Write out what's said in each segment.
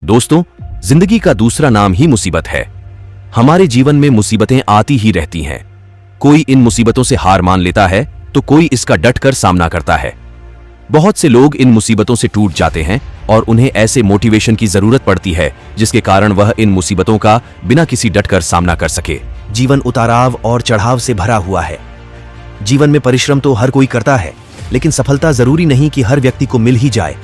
दोस्तों, जिंदगी का दूसरा नाम ही मुसीबत है। हमारे जीवन में मुसीबतें आती ही रहती हैं। कोई इन मुसीबतों से हार मान लेता है तो कोई इसका डटकर सामना करता है। बहुत से लोग इन मुसीबतों से टूट जाते हैं और उन्हें ऐसे मोटिवेशन की जरूरत पड़ती है जिसके कारण वह इन मुसीबतों का बिना किसी डटकर सामना कर सके। जीवन उताराव और चढ़ाव से भरा हुआ है। जीवन में परिश्रम तो हर कोई करता है, लेकिन सफलता जरूरी नहीं कि हर व्यक्ति को मिल ही जाए।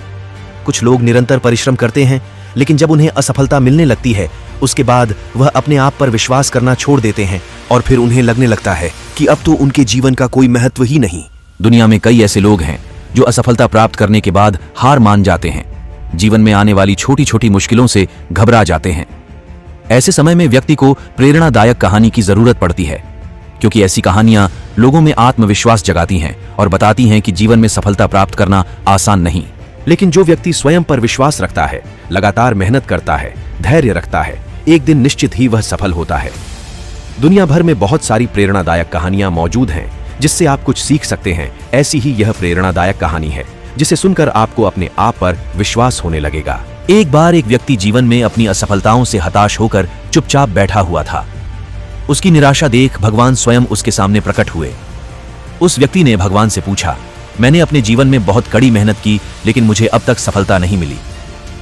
कुछ लोग निरंतर परिश्रम करते हैं, लेकिन जब उन्हें असफलता मिलने लगती है उसके बाद वह अपने आप पर विश्वास करना छोड़ देते हैं और फिर उन्हें लगने लगता है कि अब तो उनके जीवन का कोई महत्व ही नहीं। दुनिया में कई ऐसे लोग हैं जो असफलता प्राप्त करने के बाद हार मान जाते हैं, जीवन में आने वाली छोटी छोटी मुश्किलों से घबरा जाते हैं। ऐसे समय में व्यक्ति को प्रेरणादायक कहानी की जरूरत पड़ती है, क्योंकि ऐसी कहानियां लोगों में आत्मविश्वास जगाती हैं और बताती हैं कि जीवन में सफलता प्राप्त करना आसान नहीं। लेकिन जो व्यक्ति स्वयं पर विश्वास रखता है, लगातार मेहनत करता है, धैर्य रखता है, एक दिन निश्चित ही वह सफल होता है। दुनिया भर में बहुत सारी प्रेरणादायक कहानियां मौजूद हैं जिससे आप कुछ सीख सकते हैं। ऐसी ही यह प्रेरणादायक कहानी है जिसे सुनकर आपको अपने आप पर विश्वास होने लगेगा। एक बार एक व्यक्ति जीवन में अपनी असफलताओं से हताश होकर चुपचाप बैठा हुआ था। उसकी निराशा देख भगवान स्वयं उसके सामने प्रकट हुए। उस व्यक्ति ने भगवान से पूछा, मैंने अपने जीवन में बहुत कड़ी मेहनत की, लेकिन मुझे अब तक सफलता नहीं मिली।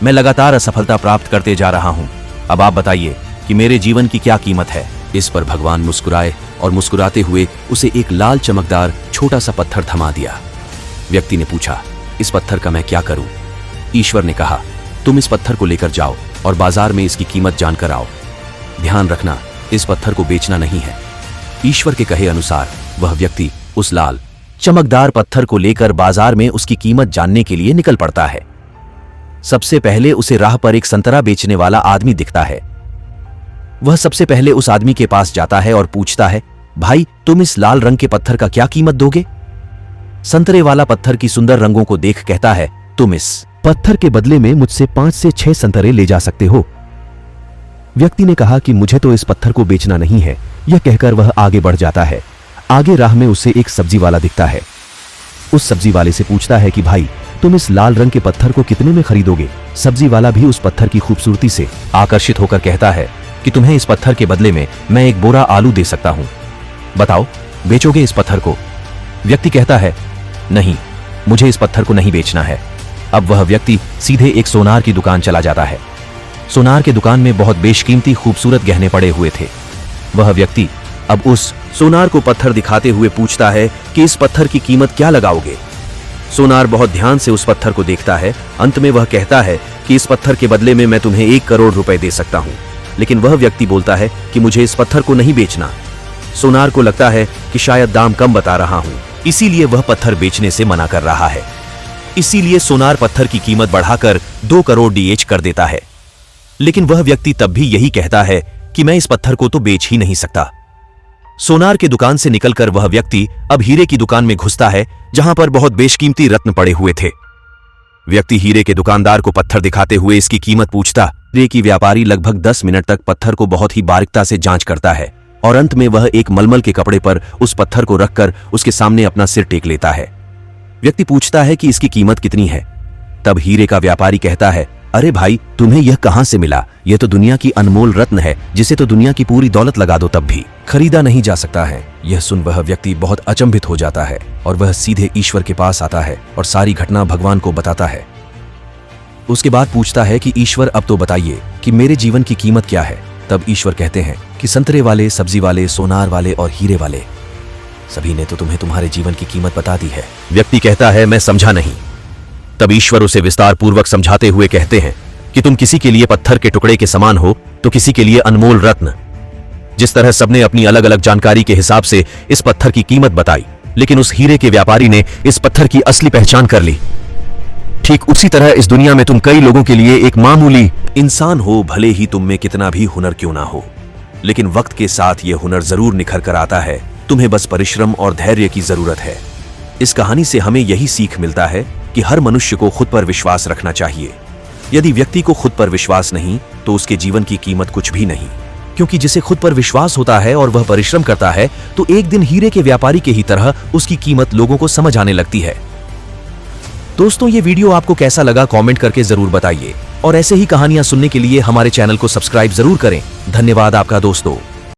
मैं लगातार असफलता प्राप्त करते जा रहा हूं। अब आप बताइए कि मेरे जीवन की क्या कीमत है। इस पर भगवान मुस्कुराए और मुस्कुराते हुए उसे एक लाल चमकदार छोटा सा पत्थर थमा दिया। व्यक्ति ने पूछा, इस पत्थर का मैं क्या करूं? ईश्वर ने कहा, तुम इस पत्थर को लेकर जाओ और बाजार में इसकी कीमत जानकर आओ। ध्यान रखना, इस पत्थर को बेचना नहीं है। ईश्वर के कहे अनुसार वह व्यक्ति उस लाल चमकदार पत्थर को लेकर बाजार में उसकी कीमत जानने के लिए निकल पड़ता है। सबसे पहले उसे राह पर एक संतरा बेचने वाला आदमी दिखता है। वह सबसे पहले उस आदमी के पास जाता है और पूछता है, भाई तुम इस लाल रंग के पत्थर का क्या कीमत दोगे? संतरे वाला पत्थर की सुंदर रंगों को देख कहता है, तुम इस पत्थर के बदले में मुझसे 5 से 6 संतरे ले जा सकते हो। व्यक्ति ने कहा कि मुझे तो इस पत्थर को बेचना नहीं है। यह कहकर वह आगे बढ़ जाता है। आगे राह में उसे एक सब्जी वाला दिखता है। उस सब्जी वाले से पूछता है कि भाई तुम इस लाल रंग के पत्थर को कितने में खरीदोगे? सब्जी वाला भी उस पत्थर की खूबसूरती से आकर्षित होकर कहता है कि तुम्हें इस पत्थर के बदले में मैं एक बोरा आलू दे सकता हूं। बताओ, बेचोगे इस पत्थर को? व्यक्ति कहता है, नहीं, मुझे इस पत्थर को नहीं बेचना है। अब वह व्यक्ति सीधे एक सोनार की दुकान चला जाता है। सोनार के दुकान में बहुत बेशकीमती खूबसूरत गहने पड़े हुए थे। वह व्यक्ति अब उस सोनार को पत्थर दिखाते हुए पूछता है कि इस पत्थर की कीमत क्या लगाओगे? सोनार बहुत ध्यान से उस पत्थर को देखता है। अंत में वह कहता है कि इस पत्थर के बदले में मैं तुम्हें 1 करोड़ रुपए दे सकता हूं। लेकिन वह व्यक्ति बोलता है कि मुझे इस पत्थर को नहीं बेचना। सोनार को लगता है कि शायद दाम कम बता रहा हूं, इसीलिए वह पत्थर बेचने से मना कर रहा है। इसीलिए सोनार पत्थर की कीमत बढ़ाकर 2 करोड़ डीएच कर देता है। लेकिन वह व्यक्ति तब भी यही कहता है कि मैं इस पत्थर को तो बेच ही नहीं सकता। सोनार के दुकान से निकलकर वह व्यक्ति अब हीरे की दुकान में घुसता है, जहां पर बहुत बेशकीमती रत्न पड़े हुए थे। व्यक्ति हीरे के दुकानदार को पत्थर दिखाते हुए इसकी कीमत पूछता। हीरे की व्यापारी लगभग 10 मिनट तक पत्थर को बहुत ही बारीकता से जांच करता है और अंत में वह एक मलमल के कपड़े पर उस पत्थर को रखकर उसके सामने अपना सिर टेक लेता है। व्यक्ति पूछता है कि इसकी कीमत कितनी है? तब हीरे का व्यापारी कहता है, अरे भाई, तुम्हें यह कहां से मिला? यह तो दुनिया की अनमोल रत्न है, जिसे तो दुनिया की पूरी दौलत लगा दो तब भी खरीदा नहीं जा सकता है। यह सुन वह व्यक्ति बहुत अचंभित हो जाता है और वह सीधे ईश्वर के पास आता है और सारी घटना भगवान को बताता है। उसके बाद पूछता है कि ईश्वर, अब तो बताइए कि मेरे जीवन की कीमत क्या है? तब ईश्वर कहते हैं कि संतरे वाले, सब्जी वाले, सोनार वाले और हीरे वाले, सभी ने तो तुम्हें तुम्हारे जीवन की कीमत बता दी है। व्यक्ति कहता है, मैं समझा नहीं। तब ईश्वर उसे विस्तार पूर्वक समझाते हुए कहते हैं कि तुम किसी के लिए पत्थर के टुकड़े के समान हो तो किसी के लिए अनमोल रत्न। जिस तरह सबने अपनी अलग अलग जानकारी के हिसाब से इस पत्थर की कीमत बताई, लेकिन उस हीरे के व्यापारी ने इस पत्थर की असली पहचान कर ली। ठीक उसी तरह इस दुनिया में तुम कई लोगों के लिए एक मामूली इंसान हो, भले ही तुम में कितना भी हुनर क्यों ना हो, लेकिन वक्त के साथ यह हुनर जरूर निखर कर आता है। तुम्हें बस परिश्रम और धैर्य की जरूरत है। इस कहानी से हमें यही सीख मिलता है कि हर मनुष्य को खुद पर विश्वास रखना चाहिए। यदि व्यक्ति को खुद पर विश्वास नहीं तो उसके जीवन की कीमत कुछ भी नहीं, क्योंकि जिसे खुद पर विश्वास होता है और वह परिश्रम करता है तो एक दिन हीरे के व्यापारी के ही तरह उसकी कीमत लोगों को समझ आने लगती है। दोस्तों, ये वीडियो आपको कैसा लगा कमेंट करके जरूर बताइए और ऐसे ही कहानियां सुनने के लिए हमारे चैनल को सब्सक्राइब जरूर करें। धन्यवाद आपका दोस्तों।